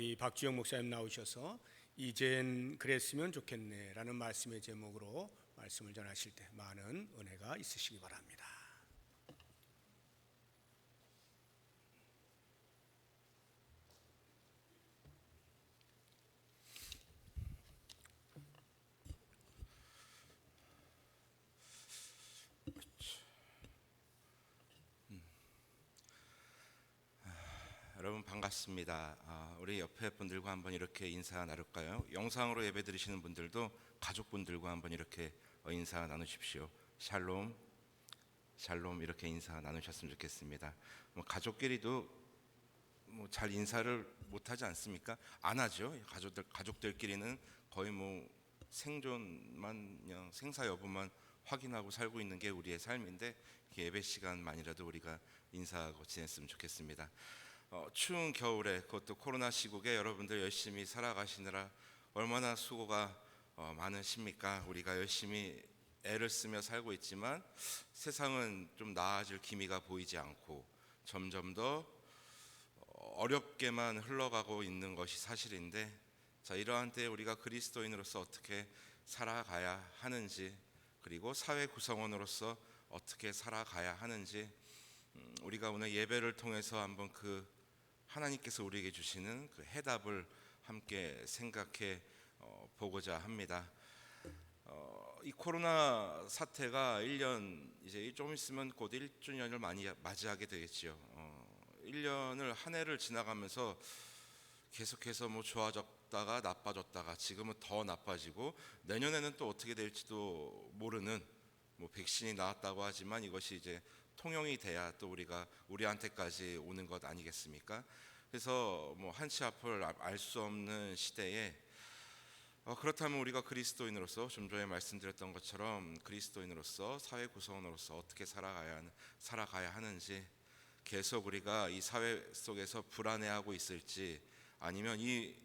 우리 박주영 목사님 나오셔서 이젠 그랬으면 좋겠네 라는 말씀의 제목으로 말씀을 전하실 때 많은 은혜가 있으시기 바랍니다. 여러분 반갑습니다. 우리 옆에 분들과 한번 이렇게 인사 나눌까요? 영상으로 예배 드리시는 분들도 가족분들과 한번 이렇게 인사 나누십시오. 샬롬, 샬롬 이렇게 인사 나누셨으면 좋겠습니다. 가족끼리도 잘 인사를 못하지 않습니까? 안 하죠. 가족들끼리는 거의 생존만 그냥 생사 여부만 확인하고 살고 있는 게 우리의 삶인데 예배 시간만이라도 우리가 인사하고 지냈으면 좋겠습니다. 추운 겨울에 그것도 코로나 시국에 여러분들 열심히 살아가시느라 얼마나 수고가 많으십니까? 우리가 열심히 애를 쓰며 살고 있지만 세상은 좀 나아질 기미가 보이지 않고 점점 더 어렵게만 흘러가고 있는 것이 사실인데, 자, 이러한 때에 우리가 그리스도인으로서 어떻게 살아가야 하는지, 그리고 사회 구성원으로서 어떻게 살아가야 하는지 우리가 오늘 예배를 통해서 한번 그 하나님께서 우리에게 주시는 그 해답을 함께 생각해 보고자 합니다. 이 코로나 사태가 1년 이제 좀 있으면 곧 1주년을 많이 맞이하게 되겠지요. 1년을 한 해를 지나가면서 계속해서 좋아졌다가 나빠졌다가 지금은 더 나빠지고 내년에는 또 어떻게 될지도 모르는 백신이 나왔다고 하지만 이것이 이제 통용이 돼야 또 우리한테까지 오는 것 아니겠습니까? 그래서 한치 앞을 알 수 없는 시대에 그렇다면 우리가 그리스도인으로서 좀 전에 말씀드렸던 것처럼 그리스도인으로서 사회 구성원으로서 어떻게 살아가야 하는지, 계속 우리가 이 사회 속에서 불안해하고 있을지 아니면 이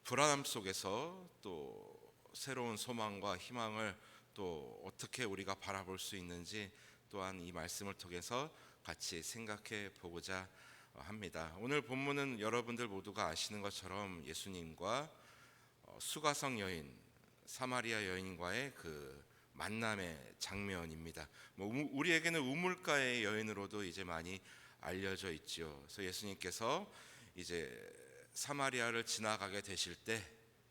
불안함 속에서 또 새로운 소망과 희망을 또 어떻게 우리가 바라볼 수 있는지 또한 이 말씀을 통해서 같이 생각해 보고자 합니다. 오늘 본문은 여러분들 모두가 아시는 것처럼 예수님과 수가성 여인, 사마리아 여인과의 그 만남의 장면입니다. 우리에게는 우물가의 여인으로도 이제 많이 알려져 있죠. 그래서 예수님께서 이제 사마리아를 지나가게 되실 때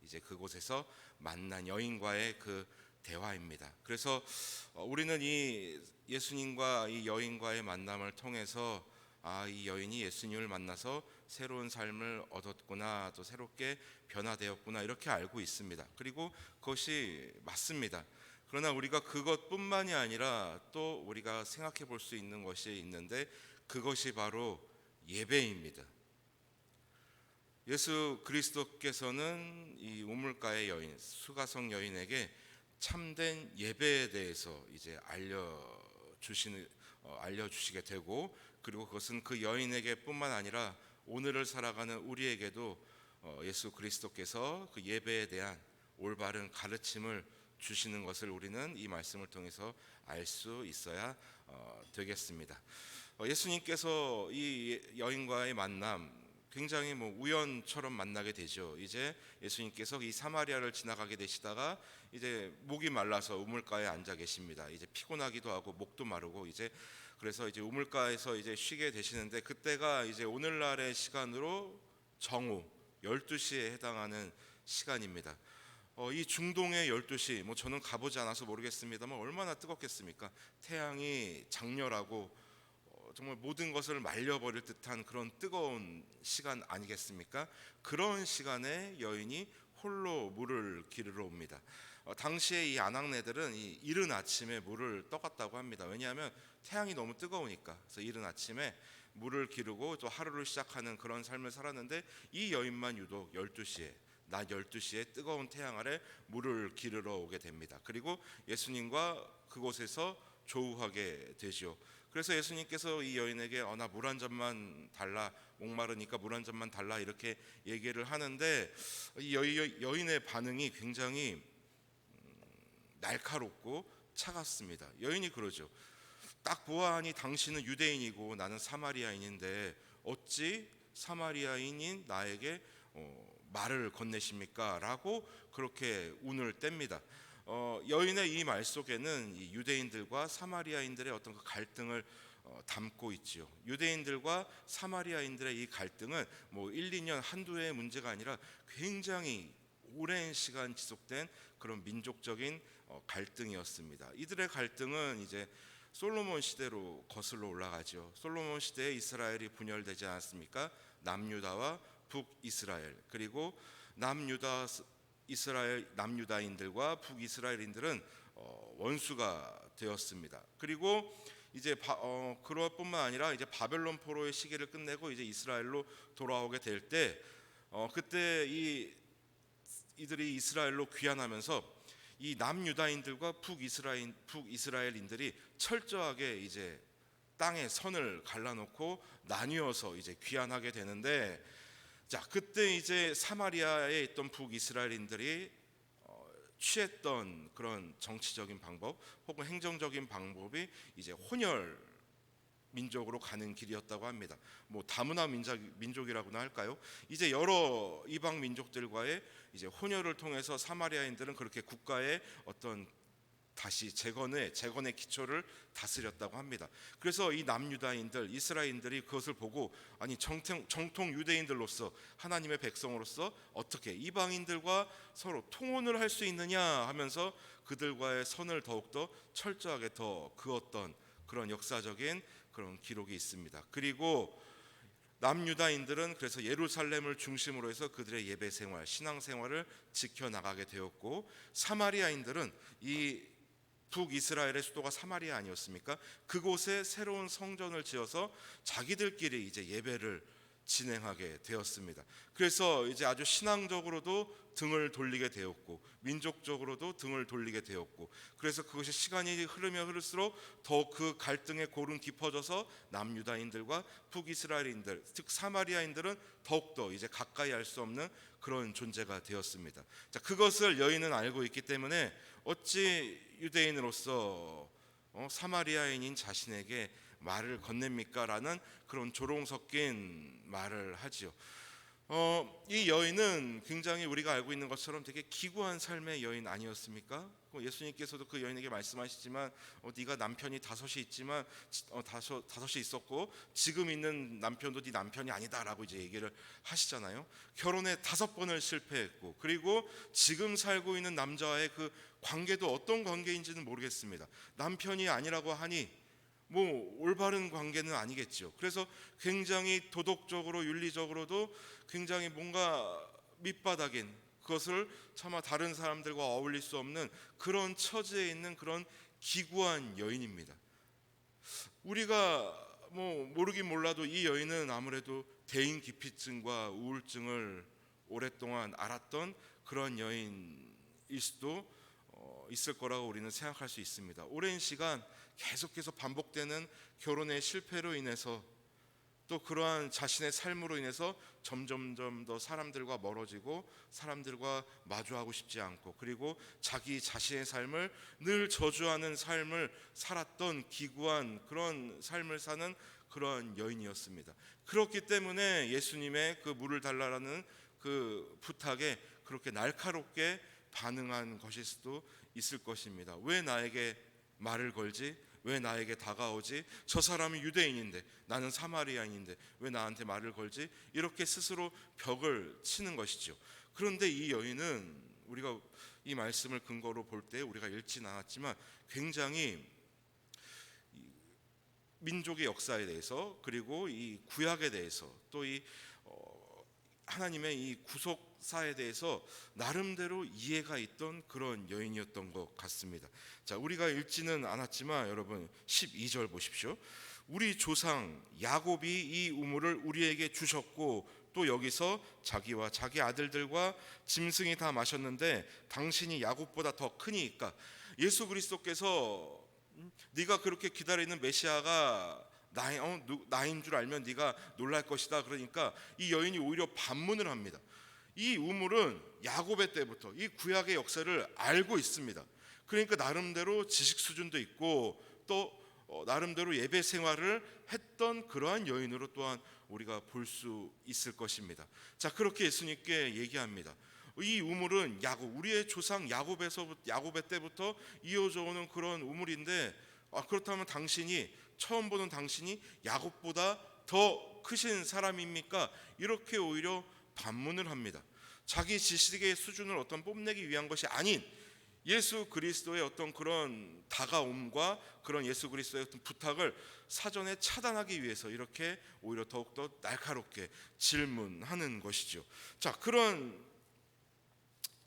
이제 그곳에서 만난 여인과의 그 대화입니다. 그래서 우리는 이 예수님과 이 여인과의 만남을 통해서 이 여인이 예수님을 만나서 새로운 삶을 얻었구나, 또 새롭게 변화되었구나 이렇게 알고 있습니다. 그리고 그것이 맞습니다. 그러나 우리가 그것뿐만이 아니라 또 우리가 생각해 볼 수 있는 것이 있는데 그것이 바로 예배입니다. 예수 그리스도께서는 이 우물가의 여인, 수가성 여인에게 참된 예배에 대해서 이제 알려주시게 되고, 그리고 그것은 그 여인에게 뿐만 아니라 오늘을 살아가는 우리에게도 예수 그리스도께서 그 예배에 대한 올바른 가르침을 주시는 것을 우리는 이 말씀을 통해서 알 수 있어야 되겠습니다. 예수님께서 이 여인과의 만남 굉장히 우연처럼 만나게 되죠. 이제 예수님께서 이 사마리아를 지나가게 되시다가 이제 목이 말라서 우물가에 앉아 계십니다. 이제 피곤하기도 하고 목도 마르고 그래서 이제 우물가에서 이제 쉬게 되시는데, 그때가 이제 오늘날의 시간으로 정오 12시에 해당하는 시간입니다. 이 중동의 12시, 저는 가보지 않아서 모르겠습니다만 얼마나 뜨겁겠습니까? 태양이 장렬하고 정말 모든 것을 말려버릴 듯한 그런 뜨거운 시간 아니겠습니까? 그런 시간에 여인이 홀로 물을 기르러 옵니다. 당시에 이 아낙네들은 이 이른 아침에 물을 떠갔다고 합니다. 왜냐하면 태양이 너무 뜨거우니까. 그래서 이른 아침에 물을 기르고 또 하루를 시작하는 그런 삶을 살았는데, 이 여인만 유독 낮 12시에 뜨거운 태양 아래 물을 기르러 오게 됩니다. 그리고 예수님과 그곳에서 조우하게 되죠. 그래서 예수님께서 이 여인에게 나 물 한 잔만 달라, 목마르니까 물 한 잔만 달라 이렇게 얘기를 하는데, 이 여인의 반응이 굉장히 날카롭고 차갑습니다. 여인이 그러죠. 딱 보아하니 당신은 유대인이고 나는 사마리아인인데 어찌 사마리아인인 나에게 말을 건네십니까? 라고 그렇게 운을 뗍니다. 여인의 이 말 속에는 이 유대인들과 사마리아인들의 어떤 그 갈등을 담고 있지요. 유대인들과 사마리아인들의 이 갈등은 뭐 1, 2년 한두 해의 문제가 아니라 굉장히 오랜 시간 지속된 그런 민족적인 갈등이었습니다. 이들의 갈등은 이제 솔로몬 시대로 거슬러 올라가죠. 솔로몬 시대에 이스라엘이 분열되지 않았습니까? 남유다와 북이스라엘, 그리고 남유다인들과 북이스라엘인들은 원수가 되었습니다. 그리고 이제 그럴 뿐만 아니라 이제 바벨론 포로의 시기를 끝내고 이제 이스라엘로 돌아오게 될 때 그때 이들이 이스라엘로 귀환하면서 이 남유다인들과 북이스라엘인들이 철저하게 이제 땅에 선을 갈라놓고 나뉘어서 이제 귀환하게 되는데, 자 그때 이제 사마리아에 있던 북이스라엘인들이 취했던 그런 정치적인 방법 혹은 행정적인 방법이 이제 혼혈 민족으로 가는 길이었다고 합니다. 뭐 다문화 민족이라고나 할까요? 이제 여러 이방 민족들과의 이제 혼혈을 통해서 사마리아인들은 그렇게 국가의 어떤 다시 재건의 기초를 다스렸다고 합니다. 그래서 이 남유다인들, 이스라엘인들이 그것을 보고 아니 정통 유대인들로서 하나님의 백성으로서 어떻게 이방인들과 서로 통혼을 할 수 있느냐 하면서 그들과의 선을 더욱더 철저하게 더 그었던 그런 역사적인 그런 기록이 있습니다. 그리고 남유다인들은 그래서 예루살렘을 중심으로 해서 그들의 예배 생활, 신앙 생활을 지켜나가게 되었고, 사마리아인들은 이 북이스라엘의 수도가 사마리아 아니었습니까? 그곳에 새로운 성전을 지어서 자기들끼리 이제 예배를 진행하게 되었습니다. 그래서 이제 아주 신앙적으로도 등을 돌리게 되었고 민족적으로도 등을 돌리게 되었고, 그래서 그것이 시간이 흐르면 흐를수록 더 그 갈등의 골은 깊어져서 남유다인들과 북이스라엘인들, 즉 사마리아인들은 더욱더 이제 가까이 할 수 없는 그런 존재가 되었습니다. 자, 그것을 여인은 알고 있기 때문에 어찌 유대인으로서 사마리아인인 자신에게 말을 건넵니까? 라는 그런 조롱 섞인 말을 하지요. 이 여인은 굉장히 우리가 알고 있는 것처럼 되게 기구한 삶의 여인 아니었습니까? 예수님께서도 그 여인에게 말씀하시지만 네가 남편이 다섯이 있지만 다섯이 있었고 지금 있는 남편도 네 남편이 아니다라고 이제 얘기를 하시잖아요. 결혼에 5번을 실패했고, 그리고 지금 살고 있는 남자와의 그 관계도 어떤 관계인지는 모르겠습니다. 남편이 아니라고 하니 뭐 올바른 관계는 아니겠죠. 그래서 굉장히 도덕적으로 윤리적으로도 굉장히 뭔가 밑바닥인, 그것을 차마 다른 사람들과 어울릴 수 없는 그런 처지에 있는 그런 기구한 여인입니다. 우리가 뭐 모르긴 몰라도 이 여인은 아무래도 대인기피증과 우울증을 오랫동안 앓았던 그런 여인일 수도 있을 거라고 우리는 생각할 수 있습니다. 오랜 시간 계속해서 반복되는 결혼의 실패로 인해서 또 그러한 자신의 삶으로 인해서 점점점 더 사람들과 멀어지고 사람들과 마주하고 싶지 않고, 그리고 자기 자신의 삶을 늘 저주하는 삶을 살았던 기구한 그런 삶을 사는 그런 여인이었습니다. 그렇기 때문에 예수님의 그 물을 달라라는 그 부탁에 그렇게 날카롭게 반응한 것일 수도 있을 것입니다. 왜 나에게 말을 걸지? 왜 나에게 다가오지? 저 사람은 유대인인데 나는 사마리아인인데 왜 나한테 말을 걸지? 이렇게 스스로 벽을 치는 것이죠. 그런데 이 여인은 우리가 이 말씀을 근거로 볼 때 우리가 읽지는 않았지만 굉장히 민족의 역사에 대해서, 그리고 이 구약에 대해서, 또 이 하나님의 이 구속사에 대해서 나름대로 이해가 있던 그런 여인이었던 것 같습니다. 자, 우리가 읽지는 않았지만 여러분 12절 보십시오. 우리 조상 야곱이 이 우물을 우리에게 주셨고 또 여기서 자기와 자기 아들들과 짐승이 다 마셨는데 당신이 야곱보다 더 크니까. 예수 그리스도께서 네가 그렇게 기다리는 메시아가 나인 줄 알면 네가 놀랄 것이다. 그러니까 이 여인이 오히려 반문을 합니다. 이 우물은 야곱의 때부터 이 구약의 역사를 알고 있습니다. 그러니까 나름대로 지식 수준도 있고 또 나름대로 예배 생활을 했던 그러한 여인으로 또한 우리가 볼 수 있을 것입니다. 자, 그렇게 예수님께 얘기합니다. 이 우물은 우리의 조상 야곱의 때부터 이어져 오는 그런 우물인데, 그렇다면 처음 보는 당신이 야곱보다 더 크신 사람입니까? 이렇게 오히려 반문을 합니다. 자기 지식의 수준을 뽐내기 위한 것이 아닌 예수 그리스도의 어떤 그런 다가옴과 그런 예수 그리스도의 어떤 부탁을 사전에 차단하기 위해서 이렇게 오히려 더욱더 날카롭게 질문하는 것이죠. 자, 그런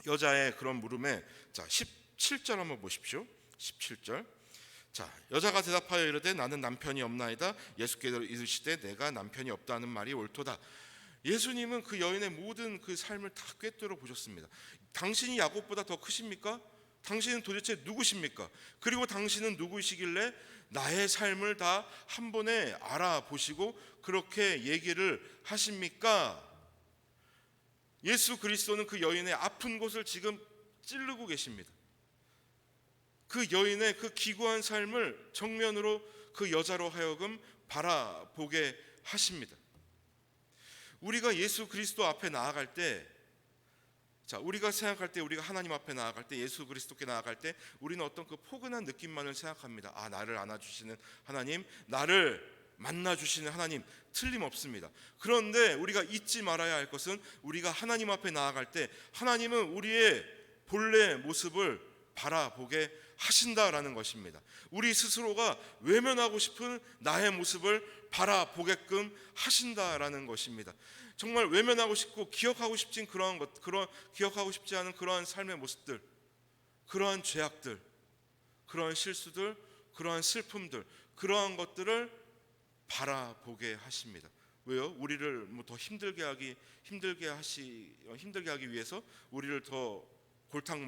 여자의 그런 물음에 17절 한번 보십시오. 17절. 자, 여자가 대답하여 이르되 나는 남편이 없나이다. 예수께서 이르시되 내가 남편이 없다는 말이 옳도다. 예수님은 그 여인의 모든 그 삶을 다 꿰뚫어 보셨습니다. 당신이 야곱보다 더 크십니까? 당신은 도대체 누구십니까? 그리고 당신은 누구시길래 나의 삶을 다 한 번에 알아보시고 그렇게 얘기를 하십니까? 예수 그리스도는 그 여인의 아픈 곳을 지금 찌르고 계십니다. 그 여인의 그 기구한 삶을 정면으로 그 여자로 하여금 바라보게 하십니다. 우리가 예수 그리스도 앞에 나아갈 때, 우리가 생각할 때, 우리가 하나님 앞에 나아갈 때, 예수 그리스도께 나아갈 때 우리는 어떤 그 포근한 느낌만을 생각합니다. 나를 안아주시는 하나님, 나를 만나주시는 하나님, 틀림없습니다. 그런데 우리가 잊지 말아야 할 것은 우리가 하나님 앞에 나아갈 때 하나님은 우리의 본래 모습을 바라보게 하신다라는 것입니다. 우리 스스로가 외면하고 싶은 나의 모습을 바라보게끔 하신다라는 것입니다. 정말 외면하고 싶고 기억하고 싶지 않은 그러한 삶의 모습들, 그러한 죄악들, 그러한 실수들, 그러한 슬픔들, 그러한 것들을 바라보게 하십니다. 왜요? 우리를 더 힘들게 하기 위해서 우리를 더 골탕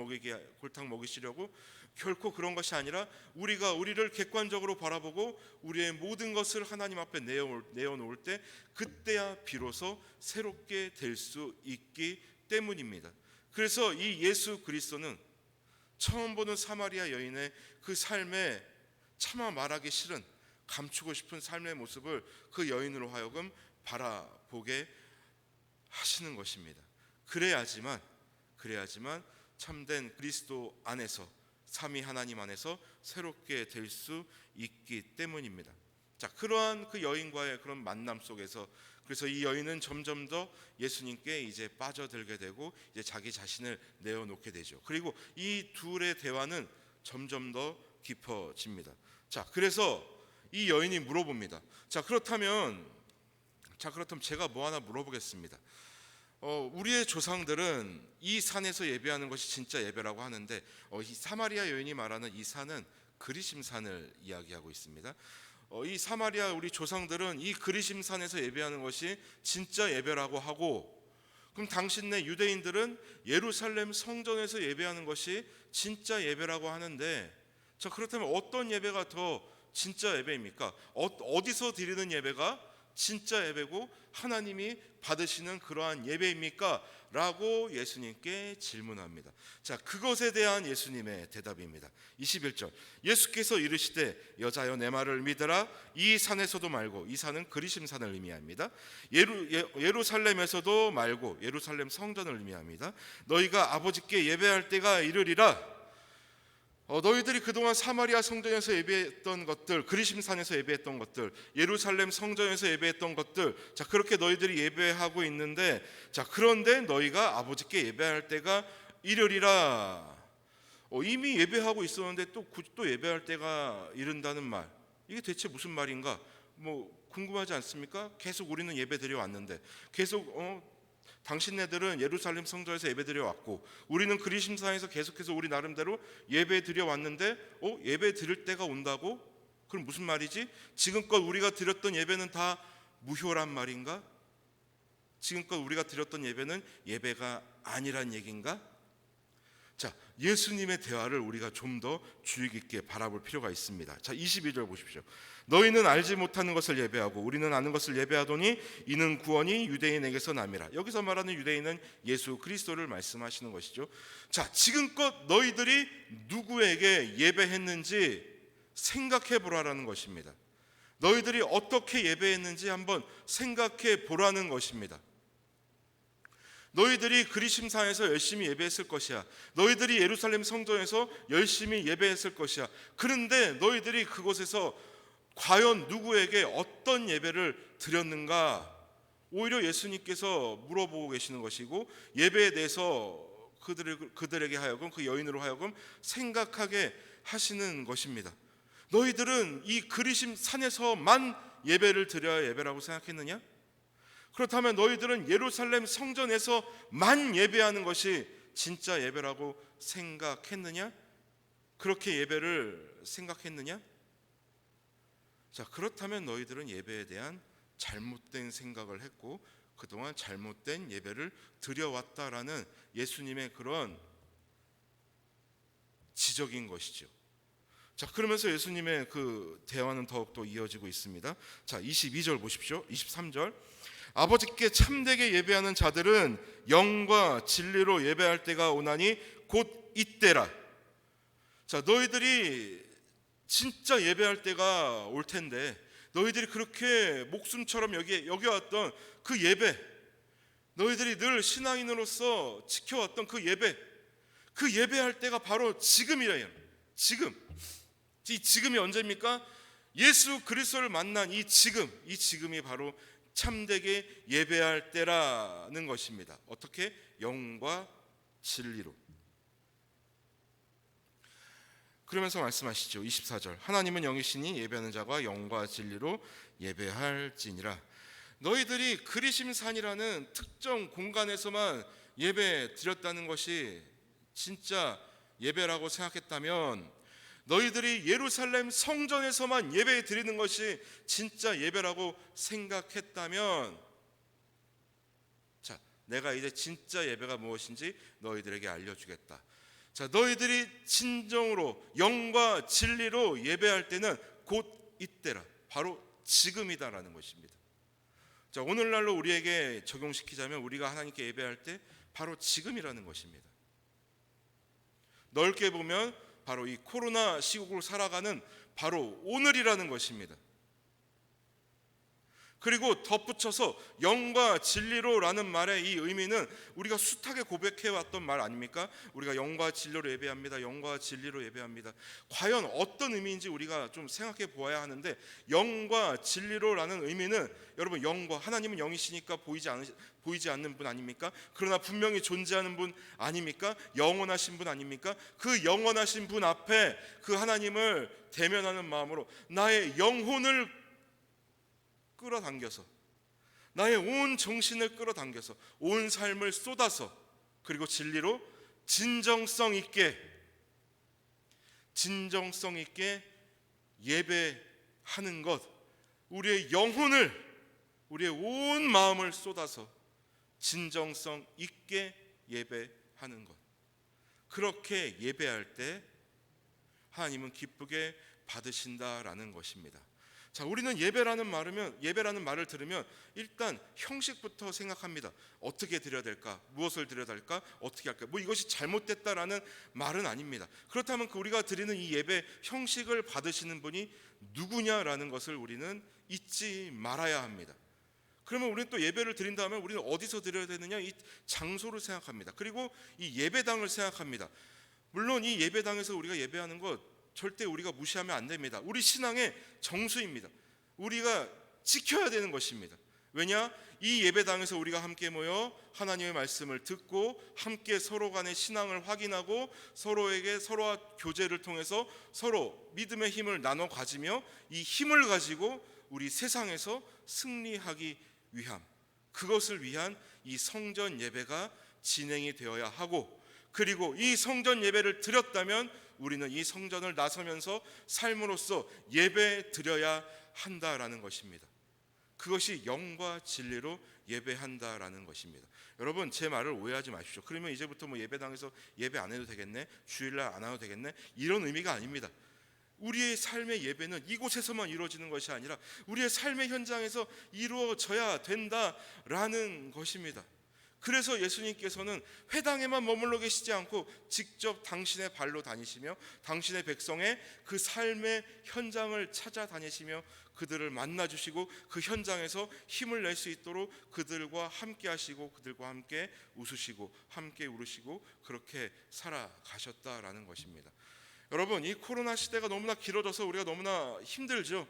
먹이시려고 결코 그런 것이 아니라 우리가 우리를 객관적으로 바라보고 우리의 모든 것을 하나님 앞에 내어놓을 때 그때야 비로소 새롭게 될 수 있기 때문입니다. 그래서 이 예수 그리스도는 처음 보는 사마리아 여인의 그 삶에 차마 말하기 싫은 감추고 싶은 삶의 모습을 그 여인으로 하여금 바라보게 하시는 것입니다. 그래야지만 참된 그리스도 안에서, 삼위 하나님 안에서 새롭게 될 수 있기 때문입니다. 자, 그러한 그 여인과의 그런 만남 속에서 그래서 이 여인은 점점 더 예수님께 이제 빠져들게 되고 이제 자기 자신을 내어놓게 되죠. 그리고 이 둘의 대화는 점점 더 깊어집니다. 자, 그래서 이 여인이 물어봅니다. 그렇다면 제가 뭐 하나 물어보겠습니다. 우리의 조상들은 이 산에서 예배하는 것이 진짜 예배라고 하는데 이 사마리아 여인이 말하는 이 산은 그리심산을 이야기하고 있습니다. 이 사마리아 우리 조상들은 이 그리심산에서 예배하는 것이 진짜 예배라고 하고, 그럼 당신네 유대인들은 예루살렘 성전에서 예배하는 것이 진짜 예배라고 하는데, 그렇다면 어떤 예배가 더 진짜 예배입니까? 어디서 드리는 예배가 진짜 예배고 하나님이 받으시는 그러한 예배입니까? 라고 예수님께 질문합니다. 자, 그것에 대한 예수님의 대답입니다. 21절. 예수께서 이르시되 여자여 내 말을 믿으라. 이 산에서도 말고, 이 산은 그리심산을 의미합니다. 예루살렘에서도 말고, 예루살렘 성전을 의미합니다. 너희가 아버지께 예배할 때가 이르리라. 너희들이 그동안 사마리아 성전에서 예배했던 것들, 그리심산에서 예배했던 것들, 예루살렘 성전에서 예배했던 것들, 그렇게 너희들이 예배하고 있는데, 그런데 너희가 아버지께 예배할 때가 이르리라. 이미 예배하고 있었는데 또 예배할 때가 이른다는 말, 이게 대체 무슨 말인가? 궁금하지 않습니까? 계속 우리는 예배 드려 왔는데, 계속 당신네들은 예루살렘 성전에서 예배드려 왔고 우리는 그리심산에서 계속해서 우리 나름대로 예배드려 왔는데 예배 드릴 때가 온다고? 그럼 무슨 말이지? 지금껏 우리가 드렸던 예배는 다 무효란 말인가? 지금껏 우리가 드렸던 예배는 예배가 아니란 얘기인가? 자, 예수님의 대화를 우리가 좀 더 주의 깊게 바라볼 필요가 있습니다. 자, 22절 보십시오. 너희는 알지 못하는 것을 예배하고 우리는 아는 것을 예배하더니 이는 구원이 유대인에게서 남이라. 여기서 말하는 유대인은 예수 그리스도를 말씀하시는 것이죠. 자, 지금껏 너희들이 누구에게 예배했는지 생각해 보라라는 것입니다. 너희들이 어떻게 예배했는지 한번 생각해 보라는 것입니다. 너희들이 그리심산에서 열심히 예배했을 것이야. 너희들이 예루살렘 성전에서 열심히 예배했을 것이야. 그런데 너희들이 그곳에서 과연 누구에게 어떤 예배를 드렸는가? 오히려 예수님께서 물어보고 계시는 것이고, 예배에 대해서 그들에게 하여금, 그 여인으로 하여금 생각하게 하시는 것입니다. 너희들은 이 그리심 산에서만 예배를 드려야 예배라고 생각했느냐? 그렇다면 너희들은 예루살렘 성전에서만 예배하는 것이 진짜 예배라고 생각했느냐? 그렇게 예배를 생각했느냐? 자, 그렇다면 너희들은 예배에 대한 잘못된 생각을 했고 그동안 잘못된 예배를 드려왔다라는 예수님의 그런 지적인 것이죠. 자, 그러면서 예수님의 그 대화는 더욱더 이어지고 있습니다. 자, 22절 보십시오. 23절. 아버지께 참되게 예배하는 자들은 영과 진리로 예배할 때가 오나니 곧 이때라. 자, 너희들이 진짜 예배할 때가 올 텐데, 너희들이 그렇게 목숨처럼 여겨왔던 그 예배, 너희들이 늘 신앙인으로서 지켜왔던 그 예배할 때가 바로 지금이래요. 지금. 이 지금이 언제입니까? 예수 그리스도를 만난 이 지금이 바로 참되게 예배할 때라는 것입니다. 어떻게? 영과 진리로. 그러면서 말씀하시죠. 24절. 하나님은 영이시니 예배하는 자가 영과 진리로 예배할지니라. 너희들이 그리심산이라는 특정 공간에서만 예배 드렸다는 것이 진짜 예배라고 생각했다면, 너희들이 예루살렘 성전에서만 예배 드리는 것이 진짜 예배라고 생각했다면, 자, 내가 이제 진짜 예배가 무엇인지 너희들에게 알려주겠다. 자, 너희들이 진정으로 영과 진리로 예배할 때는 곧 이때라, 바로 지금이다라는 것입니다. 자, 오늘날로 우리에게 적용시키자면 우리가 하나님께 예배할 때 바로 지금이라는 것입니다. 넓게 보면 바로 이 코로나 시국을 살아가는 바로 오늘이라는 것입니다. 그리고 덧붙여서 영과 진리로라는 말의 이 의미는 우리가 숱하게 고백해왔던 말 아닙니까? 우리가 영과 진리로 예배합니다. 영과 진리로 예배합니다. 과연 어떤 의미인지 우리가 좀 생각해 보아야 하는데, 영과 진리로라는 의미는, 여러분, 영과, 하나님은 영이시니까 보이지 않는 분 아닙니까? 그러나 분명히 존재하는 분 아닙니까? 영원하신 분 아닙니까? 그 영원하신 분 앞에 그 하나님을 대면하는 마음으로 나의 영혼을 끌어당겨서, 나의 온 정신을 끌어당겨서, 온 삶을 쏟아서, 그리고 진리로 진정성 있게 예배하는 것, 우리의 영혼을, 우리의 온 마음을 쏟아서 진정성 있게 예배하는 것, 그렇게 예배할 때 하나님은 기쁘게 받으신다라는 것입니다. 자, 우리는 예배라는 말을 들으면 일단 형식부터 생각합니다. 어떻게 드려야 될까? 무엇을 드려야 될까? 어떻게 할까? 이것이 잘못됐다라는 말은 아닙니다. 그렇다면 우리가 드리는 이 예배 형식을 받으시는 분이 누구냐라는 것을 우리는 잊지 말아야 합니다. 그러면 우리는 또 예배를 드린다면 우리는 어디서 드려야 되느냐? 이 장소를 생각합니다. 그리고 이 예배당을 생각합니다. 물론 이 예배당에서 우리가 예배하는 것 절대 우리가 무시하면 안 됩니다. 우리 신앙의 정수입니다. 우리가 지켜야 되는 것입니다. 왜냐? 이 예배당에서 우리가 함께 모여 하나님의 말씀을 듣고 함께 서로 간의 신앙을 확인하고 서로와 교제를 통해서 서로 믿음의 힘을 나눠 가지며 이 힘을 가지고 우리 세상에서 승리하기 위함, 그것을 위한 이 성전 예배가 진행이 되어야 하고, 그리고 이 성전 예배를 드렸다면 우리는 이 성전을 나서면서 삶으로써 예배 드려야 한다라는 것입니다. 그것이 영과 진리로 예배한다라는 것입니다. 여러분, 제 말을 오해하지 마십시오. 그러면 이제부터 예배당에서 예배 안 해도 되겠네, 주일날 안 와도 되겠네, 이런 의미가 아닙니다. 우리의 삶의 예배는 이곳에서만 이루어지는 것이 아니라 우리의 삶의 현장에서 이루어져야 된다라는 것입니다. 그래서 예수님께서는 회당에만 머물러 계시지 않고 직접 당신의 발로 다니시며 당신의 백성의 그 삶의 현장을 찾아다니시며 그들을 만나주시고 그 현장에서 힘을 낼 수 있도록 그들과 함께 하시고 그들과 함께 웃으시고 함께 울으시고 그렇게 살아가셨다라는 것입니다. 여러분, 이 코로나 시대가 너무나 길어져서 우리가 너무나 힘들죠.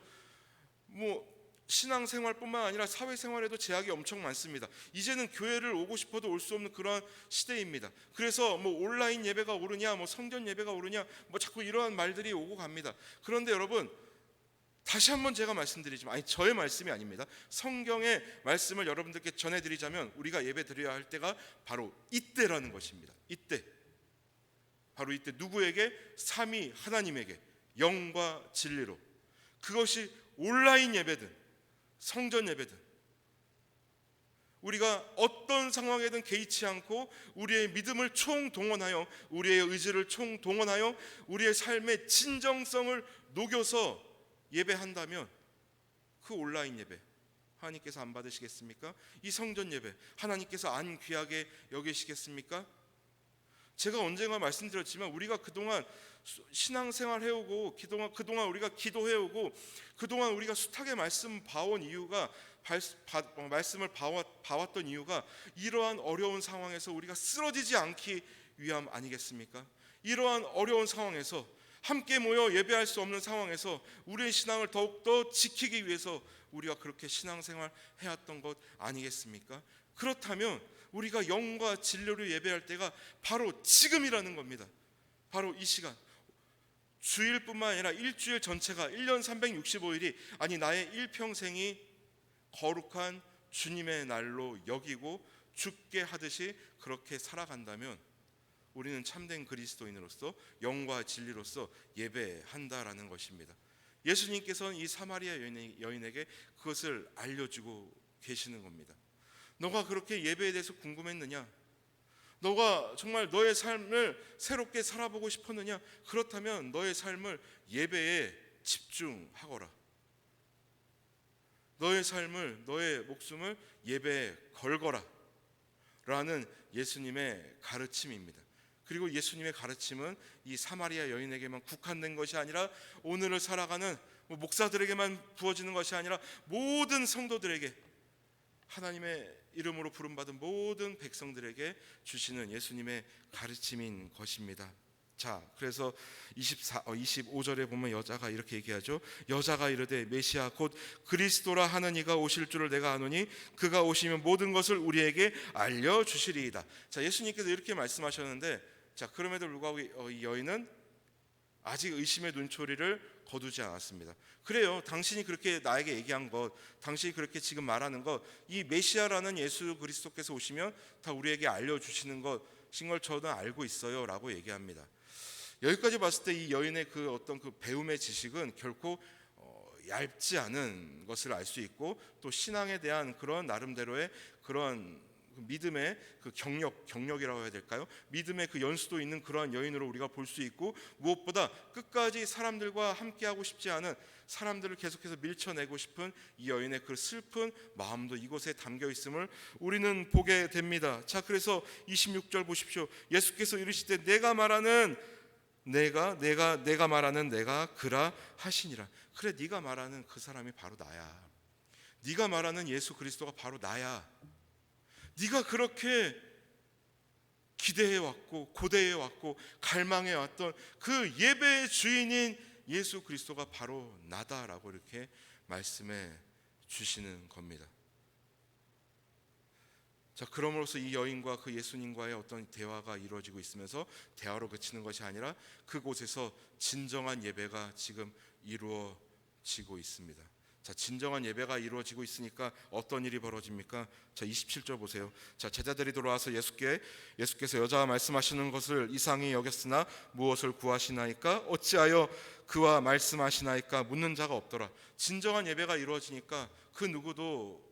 신앙생활뿐만 아니라 사회생활에도 제약이 엄청 많습니다. 이제는 교회를 오고 싶어도 올 수 없는 그런 시대입니다. 그래서 온라인 예배가 오르냐, 성전 예배가 오르냐, 자꾸 이러한 말들이 오고 갑니다. 그런데 여러분, 다시 한번 제가 말씀드리지만, 저의 말씀이 아닙니다. 성경의 말씀을 여러분들께 전해드리자면 우리가 예배 드려야 할 때가 바로 이때라는 것입니다. 이때, 바로 이때 누구에게? 삼위 하나님에게 영과 진리로. 그것이 온라인 예배든 성전 예배든 우리가 어떤 상황에든 개의치 않고 우리의 믿음을 총동원하여 우리의 의지를 총동원하여 우리의 삶의 진정성을 녹여서 예배한다면 그 온라인 예배 하나님께서 안 받으시겠습니까? 이 성전 예배 하나님께서 안 귀하게 여기시겠습니까? 제가 언젠가 말씀드렸지만 우리가 그동안 신앙생활 해오고 그동안 우리가 기도해오고 그동안 우리가 숱하게 말씀 봐온 이유가 말씀을 봐왔던 이유가 이러한 어려운 상황에서 우리가 쓰러지지 않기 위함 아니겠습니까? 이러한 어려운 상황에서 함께 모여 예배할 수 없는 상황에서 우리의 신앙을 더욱더 지키기 위해서 우리가 그렇게 신앙생활 해왔던 것 아니겠습니까? 그렇다면 우리가 영과 진리로 예배할 때가 바로 지금이라는 겁니다. 바로 이 시간, 주일뿐만 아니라 일주일 전체가 1년 365일이 아니 나의 일평생이 거룩한 주님의 날로 여기고 죽게 하듯이 그렇게 살아간다면 우리는 참된 그리스도인으로서 영과 진리로서 예배한다라는 것입니다. 예수님께서는 이 사마리아 여인에게 그것을 알려주고 계시는 겁니다. 너가 그렇게 예배에 대해서 궁금했느냐? 너가 정말 너의 삶을 새롭게 살아보고 싶었느냐? 그렇다면 너의 삶을 예배에 집중하거라. 너의 삶을, 너의 목숨을 예배에 걸거라 라는 예수님의 가르침입니다. 그리고 예수님의 가르침은 이 사마리아 여인에게만 국한된 것이 아니라 오늘을 살아가는 목사들에게만 부어지는 것이 아니라 모든 성도들에게, 하나님의 이름으로 부름받은 모든 백성들에게 주시는 예수님의 가르침인 것입니다. 자, 그래서 25절에 보면 여자가 이렇게 얘기하죠. 여자가 이르되 메시아 곧 그리스도라 하는 이가 오실 줄을 내가 아노니 그가 오시면 모든 것을 우리에게 알려주시리이다. 자, 예수님께서 이렇게 말씀하셨는데, 자, 그럼에도 불구하고 이 여인은 아직 의심의 눈초리를 거두지 않았습니다. 그래요, 당신이 그렇게 나에게 얘기한 것, 당신이 그렇게 지금 말하는 것, 이 메시아라는 예수 그리스도께서 오시면 다 우리에게 알려주시는 것인 걸 저는 알고 있어요 라고 얘기합니다. 여기까지 봤을 때 이 여인의 그 어떤 그 배움의 지식은 결코 얇지 않은 것을 알 수 있고, 또 신앙에 대한 그런 나름대로의 그런 믿음의 그 경력이라고 해야 될까요? 믿음의 그 연수도 있는 그러한 여인으로 우리가 볼 수 있고, 무엇보다 끝까지 사람들과 함께하고 싶지 않은, 사람들을 계속해서 밀쳐내고 싶은 이 여인의 그 슬픈 마음도 이곳에 담겨 있음을 우리는 보게 됩니다. 자, 그래서 26절 보십시오. 예수께서 이르시되 내가 말하는 내가 그라 하시니라. 그래, 네가 말하는 그 사람이 바로 나야. 네가 말하는 예수 그리스도가 바로 나야. 네가 그렇게 기대해왔고 고대해왔고 갈망해왔던 그 예배의 주인인 예수 그리스도가 바로 나다라고 이렇게 말씀해 주시는 겁니다. 자, 그럼으로써 이 여인과 그 예수님과의 어떤 대화가 이루어지고 있으면서 대화로 그치는 것이 아니라 그곳에서 진정한 예배가 지금 이루어지고 있습니다. 자, 진정한 예배가 이루어지고 있으니까 어떤 일이 벌어집니까? 자, 27절 보세요. 자, 제자들이 돌아와서 예수께서 여자와 말씀하시는 것을 이상히 여겼으나 무엇을 구하시나이까? 어찌하여 그와 말씀하시나이까? 묻는 자가 없더라. 진정한 예배가 이루어지니까 그 누구도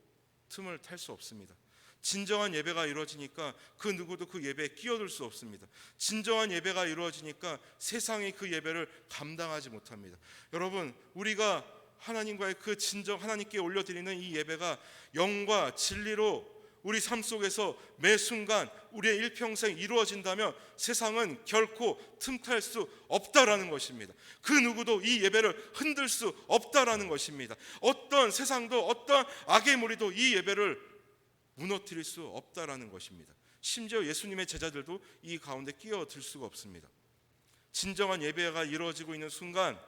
틈을 탈 수 없습니다. 진정한 예배가 이루어지니까 그 누구도 그 예배에 끼어들 수 없습니다. 진정한 예배가 이루어지니까 세상이 그 예배를 감당하지 못합니다. 여러분, 우리가 하나님과의 그 진정, 하나님께 올려드리는 이 예배가 영과 진리로 우리 삶 속에서 매 순간 우리의 일평생 이루어진다면 세상은 결코 틈탈 수 없다라는 것입니다. 그 누구도 이 예배를 흔들 수 없다라는 것입니다. 어떤 세상도 어떤 악의 무리도 이 예배를 무너뜨릴 수 없다라는 것입니다. 심지어 예수님의 제자들도 이 가운데 끼어들 수가 없습니다. 진정한 예배가 이루어지고 있는 순간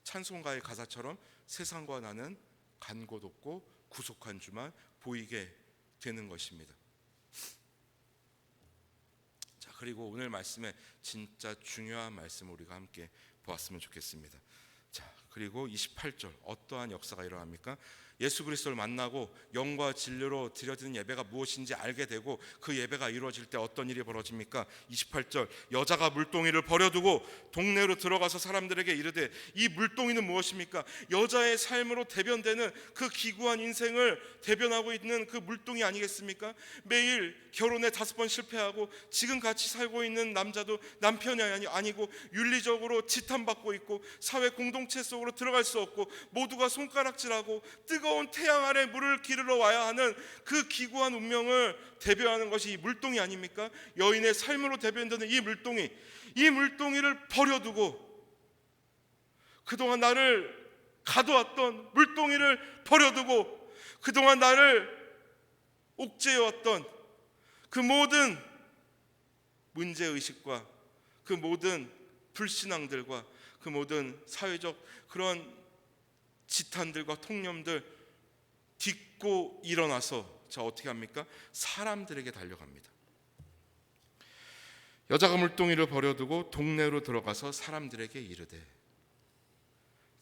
찬송가의 가사처럼 세상과 나는 간 곳 없고 구속한 주만 보이게 되는 것입니다. 자, 그리고 오늘 말씀에 진짜 중요한 말씀을 우리가 함께 보았으면 좋겠습니다. 자, 그리고 28절 어떠한 역사가 일어납니까? 예수 그리스도를 만나고 영과 진리로 드려지는 예배가 무엇인지 알게 되고 그 예배가 이루어질 때 어떤 일이 벌어집니까? 28절 여자가 물동이를 버려두고 동네로 들어가서 사람들에게 이르되 이 물동이는 무엇입니까? 여자의 삶으로 대변되는 그 기구한 인생을 대변하고 있는 그 물동이 아니겠습니까? 매일 결혼에 5번 실패하고 지금 같이 살고 있는 남자도 남편이 아니고 윤리적으로 지탄받고 있고 사회 공동체 속으로 들어갈 수 없고 모두가 손가락질하고 뜨거운 태양 아래 물을 기르러 와야 하는 그 기구한 운명을 대변하는 것이 이 물동이 아닙니까? 여인의 삶으로 대변되는 이 물동이를 버려두고 그동안 나를 가둬왔던 물동이를 버려두고 그동안 나를 옥죄해왔던 그 모든 문제의식과 그 모든 불신앙들과 그 모든 사회적 그런 지탄들과 통념들 딛고 일어나서 자 어떻게 합니까? 사람들에게 달려갑니다. 여자가 물동이를 버려두고 동네로 들어가서 사람들에게 이르되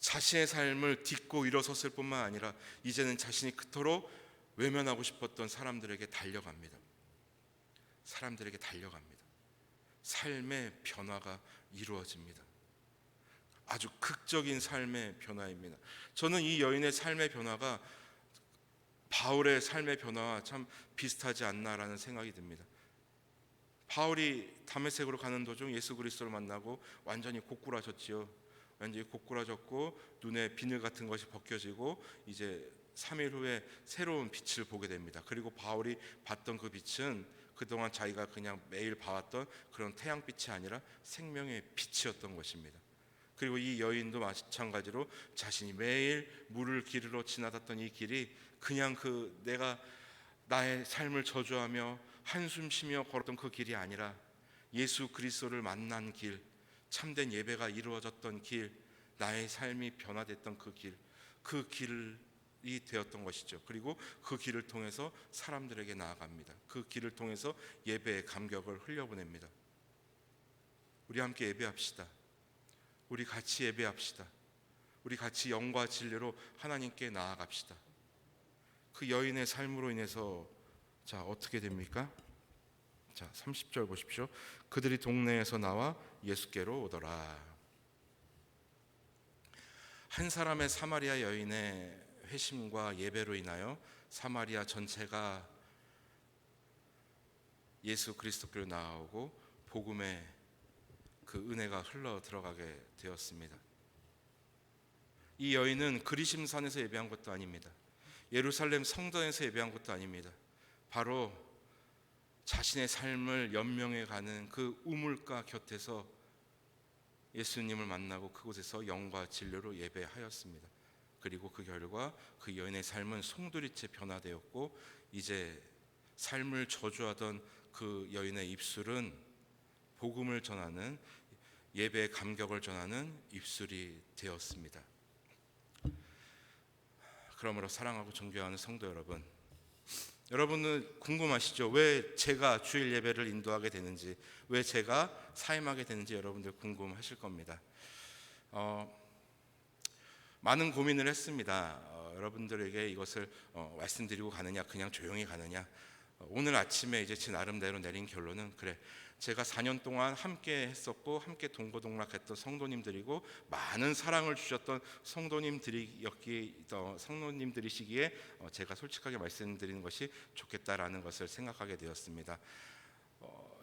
자신의 삶을 딛고 일어섰을 뿐만 아니라 이제는 자신이 그토록 외면하고 싶었던 사람들에게 달려갑니다. 사람들에게 달려갑니다. 삶의 변화가 이루어집니다. 아주 극적인 삶의 변화입니다. 저는 이 여인의 삶의 변화가 바울의 삶의 변화와 참 비슷하지 않나라는 생각이 듭니다. 바울이 다메섹으로 가는 도중 예수 그리스도를 만나고 완전히 고꾸라졌지요. 완전히 고꾸라졌고 눈에 비늘 같은 것이 벗겨지고 이제 3일 후에 새로운 빛을 보게 됩니다. 그리고 바울이 봤던 그 빛은 그동안 자기가 그냥 매일 봐왔던 그런 태양빛이 아니라 생명의 빛이었던 것입니다. 그리고 이 여인도 마찬가지로 자신이 매일 물을 기르러 지나갔던 이 길이 그냥 그 내가 나의 삶을 저주하며 한숨 쉬며 걸었던 그 길이 아니라 예수 그리스도를 만난 길, 참된 예배가 이루어졌던 길, 나의 삶이 변화됐던 그 길이 되었던 것이죠. 그리고 그 길을 통해서 사람들에게 나아갑니다. 그 길을 통해서 예배의 감격을 흘려보냅니다. 우리 함께 예배합시다. 우리 같이 예배합시다. 우리 같이 영과 진리로 하나님께 나아갑시다. 그 여인의 삶으로 인해서 자 어떻게 됩니까? 자 30절 보십시오. 그들이 동네에서 나와 예수께로 오더라. 한 사람의 사마리아 여인의 회심과 예배로 인하여 사마리아 전체가 예수 그리스도께로 나아오고 복음의 그 은혜가 흘러 들어가게 되었습니다. 이 여인은 그리심산에서 예배한 것도 아닙니다. 예루살렘 성전에서 예배한 것도 아닙니다. 바로 자신의 삶을 연명해 가는 그 우물가 곁에서 예수님을 만나고 그곳에서 영과 진리로 예배하였습니다. 그리고 그 결과 그 여인의 삶은 송두리째 변화되었고 이제 삶을 저주하던 그 여인의 입술은 복음을 전하는 예배의 감격을 전하는 입술이 되었습니다. 그러므로 사랑하고 존경하는 성도 여러분, 여러분은 궁금하시죠? 왜 제가 주일 예배를 인도하게 되는지, 왜 제가 사임하게 되는지 여러분들 궁금하실 겁니다. 많은 고민을 했습니다. 여러분들에게 이것을 말씀드리고 가느냐, 그냥 조용히 가느냐. 오늘 아침에 이제 제 나름대로 내린 결론은 그래. 제가 4년 동안 함께 했었고 함께 동고동락했던 성도님들이고 많은 사랑을 주셨던 성도님들이시기에 제가 솔직하게 말씀드리는 것이 좋겠다라는 것을 생각하게 되었습니다.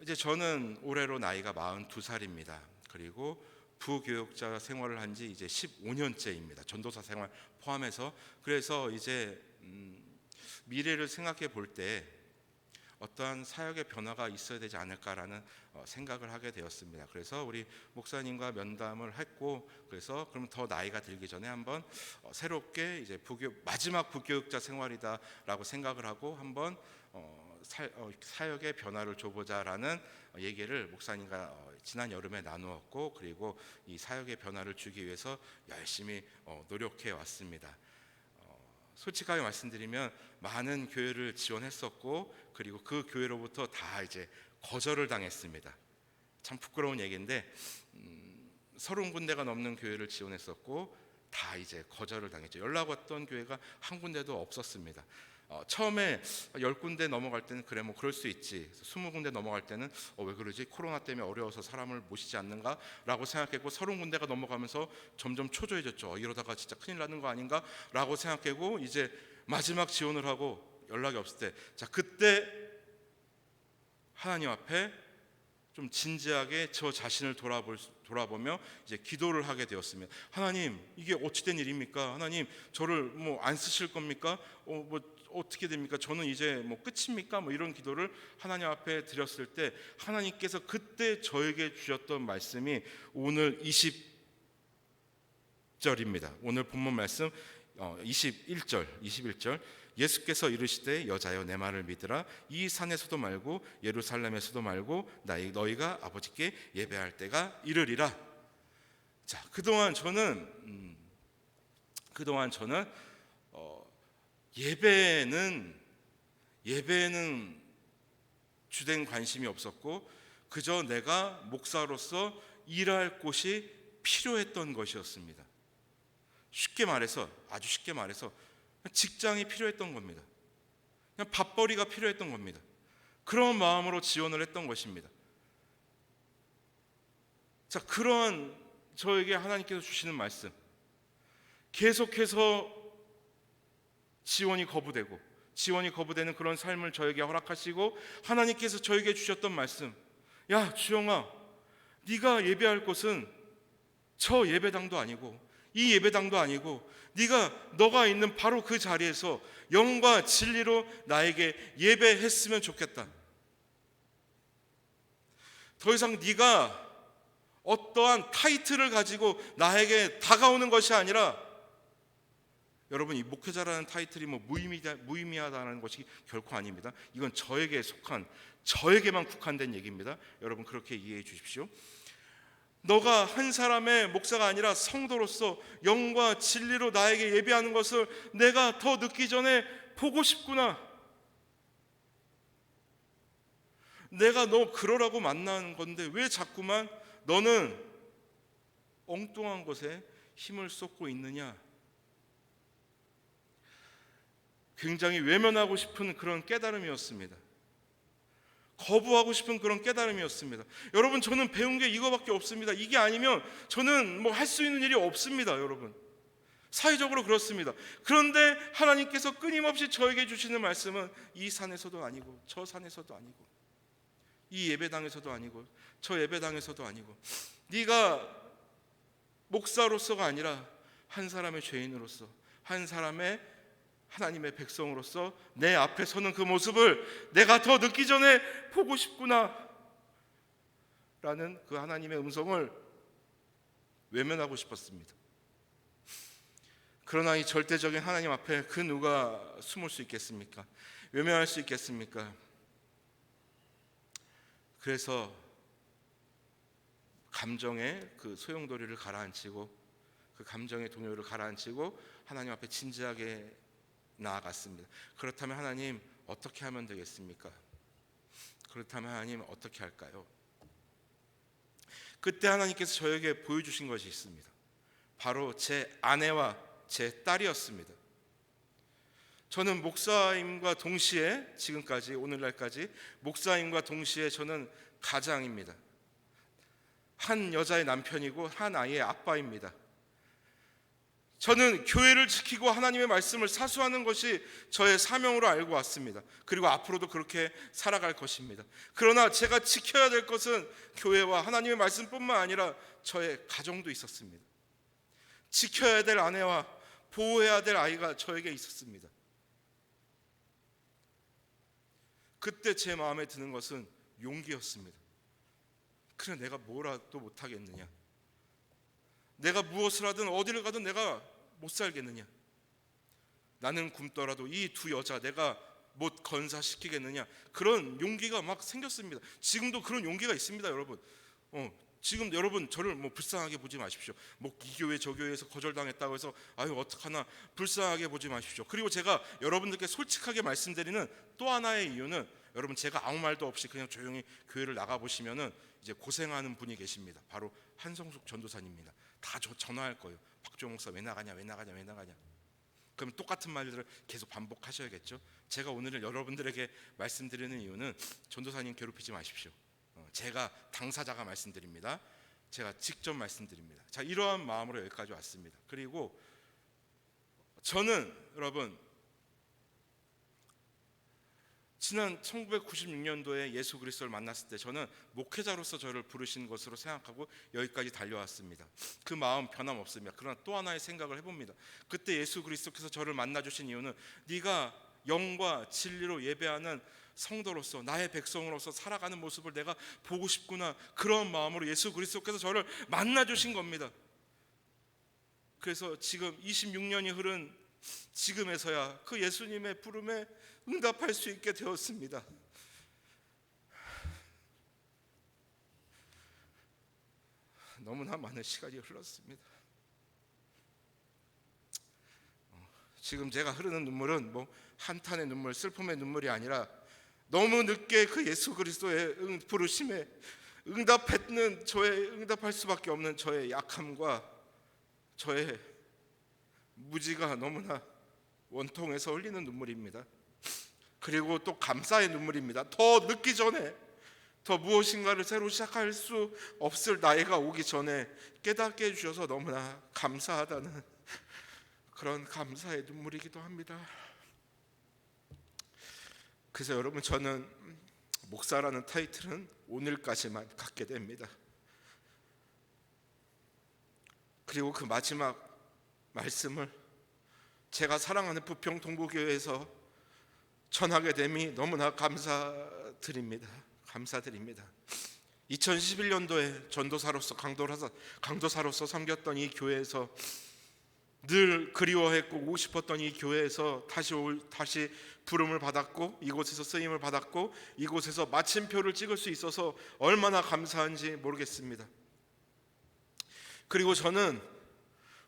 이제 저는 올해로 나이가 42살입니다. 그리고 부교육자 생활을 한 지 이제 15년째입니다. 전도사 생활 포함해서. 그래서 이제 미래를 생각해 볼 때 어떠한 사역의 변화가 있어야 되지 않을까라는 생각을 하게 되었습니다. 그래서 우리 목사님과 면담을 했고, 그래서 그럼 더 나이가 들기 전에 한번 새롭게 이제 마지막 부교육자 생활이다라고 생각을 하고 한번 사역의 변화를 줘보자라는 얘기를 목사님과 지난 여름에 나누었고, 그리고 이 사역의 변화를 주기 위해서 열심히 노력해 왔습니다. 솔직하게 말씀드리면 많은 교회를 지원했었고, 그리고 그 교회로부터 다 이제 거절을 당했습니다. 참 부끄러운 얘기인데 30군데가 넘는 교회를 지원했었고 다 이제 거절을 당했죠. 연락 왔던 교회가 한 군데도 없었습니다. 처음에 10군데 넘어갈 때는 그래 뭐 그럴 수 있지, 20군데 넘어갈 때는 왜 그러지, 코로나 때문에 어려워서 사람을 모시지 않는가 라고 생각했고, 30군데가 넘어가면서 점점 초조해졌죠. 이러다가 진짜 큰일 나는 거 아닌가 라고 생각하고, 이제 마지막 지원을 하고 연락이 없을 때, 자 그때 하나님 앞에 좀 진지하게 저 자신을 돌아보며 이제 기도를 하게 되었습니다. 하나님, 이게 어찌된 일입니까? 하나님, 저를 뭐 안 쓰실 겁니까? 뭐 어떻게 됩니까? 저는 이제 뭐 끝입니까? 뭐 이런 기도를 하나님 앞에 드렸을 때, 하나님께서 그때 저에게 주셨던 말씀이 오늘 20절입니다. 오늘 본문 말씀 21절. 예수께서 이르시되 여자여 내 말을 믿으라. 이 산에서도 말고 예루살렘에서도 말고 너희가 아버지께 예배할 때가 이르리라. 자, 그동안 저는 예배에는 주된 관심이 없었고, 그저 내가 목사로서 일할 곳이 필요했던 것이었습니다. 아주 쉽게 말해서 직장이 필요했던 겁니다. 그냥 밥벌이가 필요했던 겁니다. 그런 마음으로 지원을 했던 것입니다. 자, 그러한 저에게 하나님께서 주시는 말씀, 계속해서 지원이 거부되는 그런 삶을 저에게 허락하시고, 하나님께서 저에게 주셨던 말씀, 야 주영아, 네가 예배할 곳은 저 예배당도 아니고 이 예배당도 아니고 너가 있는 바로 그 자리에서 영과 진리로 나에게 예배했으면 좋겠다. 더 이상 네가 어떠한 타이틀을 가지고 나에게 다가오는 것이 아니라, 여러분, 이 목회자라는 타이틀이 뭐 무의미하다는 것이 결코 아닙니다. 이건 저에게만 국한된 얘기입니다. 여러분, 그렇게 이해해 주십시오. 너가 한 사람의 목사가 아니라 성도로서 영과 진리로 나에게 예배하는 것을 내가 더 늦기 전에 보고 싶구나. 내가 너 그러라고 만난 건데 왜 자꾸만 너는 엉뚱한 것에 힘을 쏟고 있느냐. 굉장히 외면하고 싶은 그런 깨달음이었습니다. 거부하고 싶은 그런 깨달음이었습니다. 여러분, 저는 배운 게 이거밖에 없습니다. 이게 아니면 저는 뭐 할 수 있는 일이 없습니다. 여러분, 사회적으로 그렇습니다. 그런데 하나님께서 끊임없이 저에게 주시는 말씀은 이 산에서도 아니고 저 산에서도 아니고 이 예배당에서도 아니고 저 예배당에서도 아니고, 네가 목사로서가 아니라 한 사람의 죄인으로서, 한 사람의 하나님의 백성으로서 내 앞에 서는 그 모습을 내가 더 늦기 전에 보고 싶구나 라는 그 하나님의 음성을 외면하고 싶었습니다. 그러나 이 절대적인 하나님 앞에 그 누가 숨을 수 있겠습니까? 외면할 수 있겠습니까? 그래서 감정의 그 소용돌이를 가라앉히고, 그 감정의 동요를 가라앉히고 하나님 앞에 진지하게 나아갔습니다. 그렇다면 하나님, 어떻게 하면 되겠습니까? 그렇다면 하나님, 어떻게 할까요? 그때 하나님께서 저에게 보여주신 것이 있습니다. 바로 제 아내와 제 딸이었습니다. 저는 목사임과 동시에, 지금까지 오늘날까지 목사임과 동시에 저는 가장입니다. 한 여자의 남편이고 한 아이의 아빠입니다. 저는 교회를 지키고 하나님의 말씀을 사수하는 것이 저의 사명으로 알고 왔습니다. 그리고 앞으로도 그렇게 살아갈 것입니다. 그러나 제가 지켜야 될 것은 교회와 하나님의 말씀뿐만 아니라 저의 가정도 있었습니다. 지켜야 될 아내와 보호해야 될 아이가 저에게 있었습니다. 그때 제 마음에 드는 것은 용기였습니다. 그래, 내가 뭐라도 못하겠느냐? 내가 무엇을 하든 어디를 가든 내가 못 살겠느냐? 나는 굶더라도 이 두 여자 내가 못 건사시키겠느냐? 그런 용기가 막 생겼습니다. 지금도 그런 용기가 있습니다, 여러분. 지금 여러분 저를 불쌍하게 보지 마십시오. 이 교회 저 교회에서 거절당했다고 해서 아유 어떡하나 불쌍하게 보지 마십시오. 그리고 제가 여러분들께 솔직하게 말씀드리는 또 하나의 이유는, 여러분 제가 아무 말도 없이 그냥 조용히 교회를 나가 보시면은 이제 고생하는 분이 계십니다. 바로 한성숙 전도사님입니다. 다 전화할 거예요. 박종호 목사 왜 나가냐, 왜 나가냐, 왜 나가냐. 그럼 똑같은 말들을 계속 반복하셔야겠죠. 제가 오늘 여러분들에게 말씀드리는 이유는 전도사님 괴롭히지 마십시오. 제가 당사자가 말씀드립니다. 제가 직접 말씀드립니다. 자, 이러한 마음으로 여기까지 왔습니다. 그리고 저는 여러분 지난 1996년도에 예수 그리스도를 만났을 때 저는 목회자로서 저를 부르신 것으로 생각하고 여기까지 달려왔습니다. 그 마음 변함없습니다. 그러나 또 하나의 생각을 해봅니다. 그때 예수 그리스도께서 저를 만나주신 이유는 네가 영과 진리로 예배하는 성도로서 나의 백성으로서 살아가는 모습을 내가 보고 싶구나, 그런 마음으로 예수 그리스도께서 저를 만나주신 겁니다. 그래서 지금 26년이 흐른 지금에서야 그 예수님의 부름에 응답할 수 있게 되었습니다. 너무나 많은 시간이 흘렀습니다. 지금 제가 흐르는 눈물은 한탄의 눈물, 슬픔의 눈물이 아니라 너무 늦게 그 예수 그리스도의 부르심에 응답할 수밖에 없는 저의 약함과 저의 무지가 너무나 원통해서 흘리는 눈물입니다. 그리고 또 감사의 눈물입니다. 더 늦기 전에, 더 무엇인가를 새로 시작할 수 없을 나이가 오기 전에 깨닫게 해주셔서 너무나 감사하다는 그런 감사의 눈물이기도 합니다. 그래서 여러분 저는 목사라는 타이틀은 오늘까지만 갖게 됩니다. 그리고 그 마지막 말씀을 제가 사랑하는 부평 동부교회에서 전하게 됨이 너무나 감사드립니다. 2011년도에 전도사로서 강도사로서 섬겼던 이 교회에서 늘 그리워했고 오고 싶었던 이 교회에서 다시 부름을 받았고 이곳에서 쓰임을 받았고 이곳에서 마침표를 찍을 수 있어서 얼마나 감사한지 모르겠습니다. 그리고 저는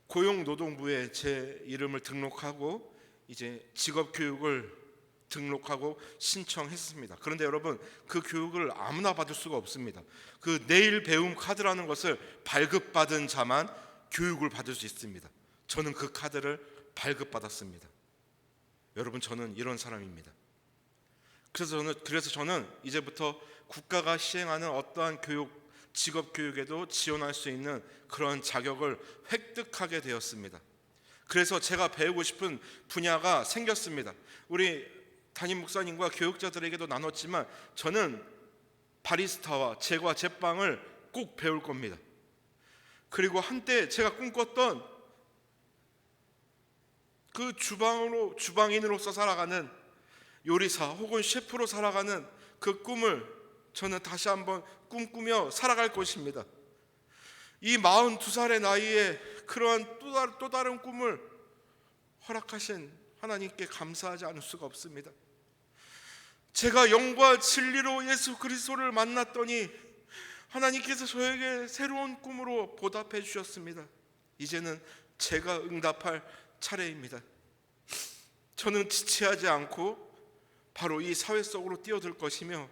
고용노동부에 제 이름을 등록하고 이제 직업교육을 등록하고 신청했습니다. 그런데 여러분 그 교육을 아무나 받을 수가 없습니다. 그 내일 배움 카드라는 것을 발급받은 자만 교육을 받을 수 있습니다. 저는 그 카드를 발급받았습니다. 여러분 저는 이런 사람입니다. 그래서 저는 이제부터 국가가 시행하는 어떠한 직업교육에도 지원할 수 있는 그런 자격을 획득하게 되었습니다. 그래서 제가 배우고 싶은 분야가 생겼습니다. 우리 담임 목사님과 교육자들에게도 나눴지만 저는 바리스타와 제과 제빵을 꼭 배울 겁니다. 그리고 한때 제가 꿈꿨던 그 주방인으로서 살아가는 요리사 혹은 셰프로 살아가는 그 꿈을 저는 다시 한번 꿈꾸며 살아갈 것입니다. 이 42살의 나이에 그러한 또 다른 꿈을 허락하신 하나님께 감사하지 않을 수가 없습니다. 제가 영과 진리로 예수 그리스도를 만났더니 하나님께서 저에게 새로운 꿈으로 보답해 주셨습니다. 이제는 제가 응답할 차례입니다. 저는 지체하지 않고 바로 이 사회 속으로 뛰어들 것이며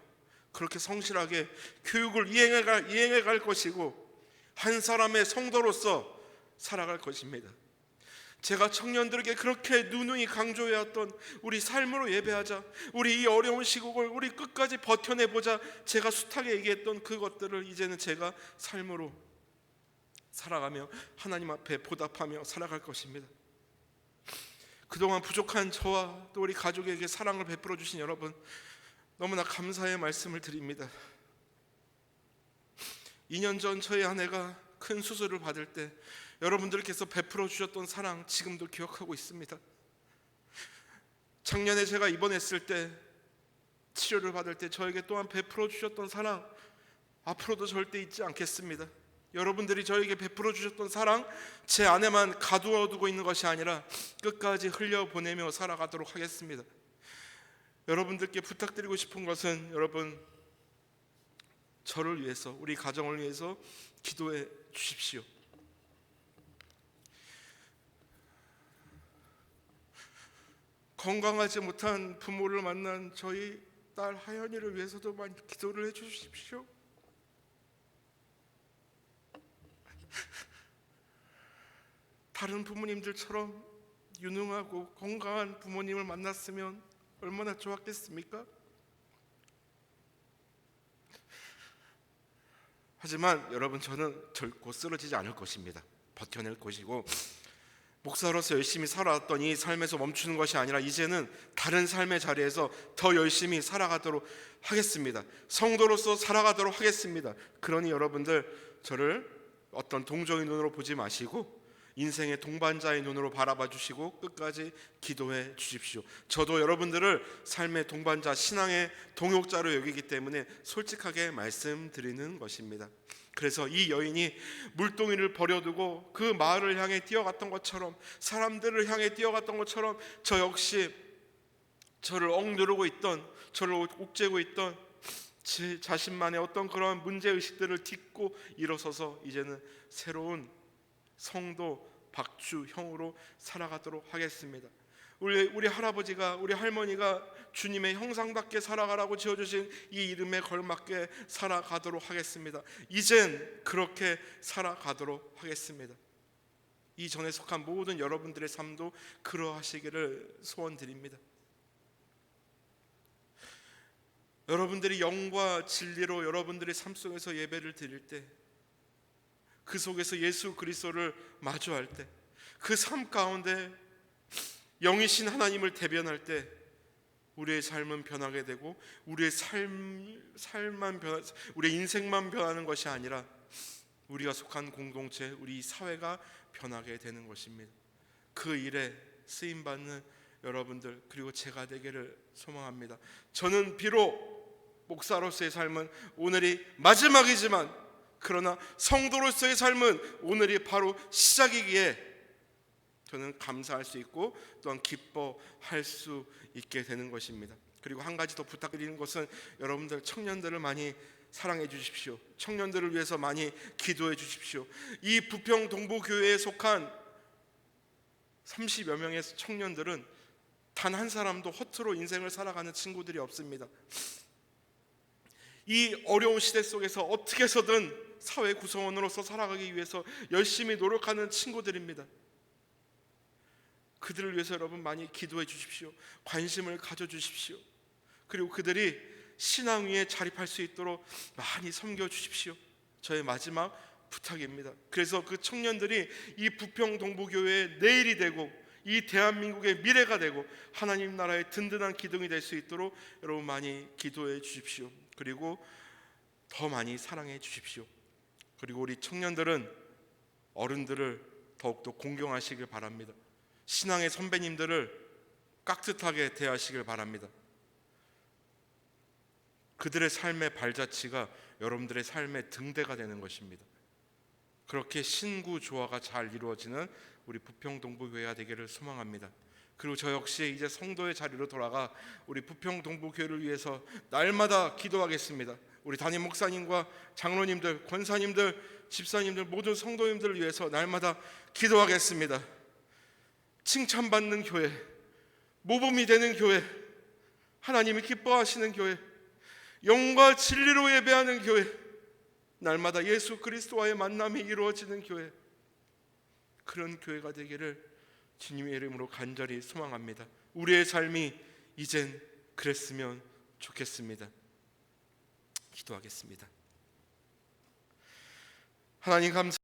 그렇게 성실하게 교육을 이행해 갈 것이고 한 사람의 성도로서 살아갈 것입니다. 제가 청년들에게 그렇게 누누이 강조해왔던 우리 삶으로 예배하자, 우리 이 어려운 시국을 우리 끝까지 버텨내보자, 제가 숱하게 얘기했던 그것들을 이제는 제가 삶으로 살아가며 하나님 앞에 보답하며 살아갈 것입니다. 그동안 부족한 저와 또 우리 가족에게 사랑을 베풀어 주신 여러분 너무나 감사의 말씀을 드립니다. 2년 전 저희 아내가 큰 수술을 받을 때 여러분들께서 베풀어 주셨던 사랑 지금도 기억하고 있습니다. 작년에 제가 입원했을 때 치료를 받을 때 저에게 또한 베풀어 주셨던 사랑 앞으로도 절대 잊지 않겠습니다. 여러분들이 저에게 베풀어 주셨던 사랑 제 안에만 가두어 두고 있는 것이 아니라 끝까지 흘려보내며 살아가도록 하겠습니다. 여러분들께 부탁드리고 싶은 것은 여러분 저를 위해서 우리 가정을 위해서 기도해 주십시오. 건강하지 못한 부모를 만난 저희 딸 하연이를 위해서도 많이 기도를 해 주십시오. 다른 부모님들처럼 유능하고 건강한 부모님을 만났으면 얼마나 좋았겠습니까? 하지만 여러분 저는 결코 쓰러지지 않을 것입니다. 버텨낼 것이고 목사로서 열심히 살아왔던 이 삶에서 멈추는 것이 아니라 이제는 다른 삶의 자리에서 더 열심히 살아가도록 하겠습니다. 성도로서 살아가도록 하겠습니다. 그러니 여러분들 저를 어떤 동정의 눈으로 보지 마시고 인생의 동반자의 눈으로 바라봐 주시고 끝까지 기도해 주십시오. 저도 여러분들을 삶의 동반자, 신앙의 동역자로 여기기 때문에 솔직하게 말씀드리는 것입니다. 그래서 이 여인이 물동이를 버려두고 그 마을을 향해 뛰어갔던 것처럼, 사람들을 향해 뛰어갔던 것처럼 저 역시 저를 억누르고 있던, 저를 옥죄고 있던 제 자신만의 어떤 그런 문제의식들을 딛고 일어서서 이제는 새로운 성도 박주 형으로 살아가도록 하겠습니다. 우리 할아버지가, 우리 할머니가 주님의 형상답게 살아가라고 지어주신 이 이름에 걸맞게 살아가도록 하겠습니다. 이젠 그렇게 살아가도록 하겠습니다. 이 전에 속한 모든 여러분들의 삶도 그러하시기를 소원드립니다. 여러분들이 영과 진리로 여러분들의 삶 속에서 예배를 드릴 때, 그 속에서 예수 그리스도를 마주할 때, 그 삶 가운데 영이신 하나님을 대변할 때 우리의 삶은 변하게 되고 우리의 우리의 인생만 변하는 것이 아니라 우리가 속한 공동체, 우리 사회가 변하게 되는 것입니다. 그 일에 쓰임 받는 여러분들 그리고 제가 되기를 소망합니다. 저는 비록 목사로서의 삶은 오늘이 마지막이지만 그러나 성도로서의 삶은 오늘이 바로 시작이기에 저는 감사할 수 있고 또한 기뻐할 수 있게 되는 것입니다. 그리고 한 가지 더 부탁드리는 것은 여러분들 청년들을 많이 사랑해 주십시오. 청년들을 위해서 많이 기도해 주십시오. 이 부평 동부교회에 속한 30여 명의 청년들은 단 한 사람도 허투루 인생을 살아가는 친구들이 없습니다. 이 어려운 시대 속에서 어떻게 해서든 사회 구성원으로서 살아가기 위해서 열심히 노력하는 친구들입니다. 그들을 위해서 여러분 많이 기도해 주십시오. 관심을 가져 주십시오. 그리고 그들이 신앙 위에 자립할 수 있도록 많이 섬겨 주십시오. 저의 마지막 부탁입니다. 그래서 그 청년들이 이 부평 동부교회의 내일이 되고 이 대한민국의 미래가 되고 하나님 나라의 든든한 기둥이 될 수 있도록 여러분 많이 기도해 주십시오. 그리고 더 많이 사랑해 주십시오. 그리고 우리 청년들은 어른들을 더욱더 공경하시길 바랍니다. 신앙의 선배님들을 깍듯하게 대하시길 바랍니다. 그들의 삶의 발자취가 여러분들의 삶의 등대가 되는 것입니다. 그렇게 신구조화가 잘 이루어지는 우리 부평동부교회가 되기를 소망합니다. 그리고 저 역시 이제 성도의 자리로 돌아가 우리 부평동부교회를 위해서 날마다 기도하겠습니다. 우리 담임 목사님과 장로님들, 권사님들, 집사님들, 모든 성도님들을 위해서 날마다 기도하겠습니다. 칭찬받는 교회, 모범이 되는 교회, 하나님이 기뻐하시는 교회, 영과 진리로 예배하는 교회, 날마다 예수 그리스도와의 만남이 이루어지는 교회, 그런 교회가 되기를 주님의 이름으로 간절히 소망합니다. 우리의 삶이 이젠 그랬으면 좋겠습니다. 기도하겠습니다. 하나님 감사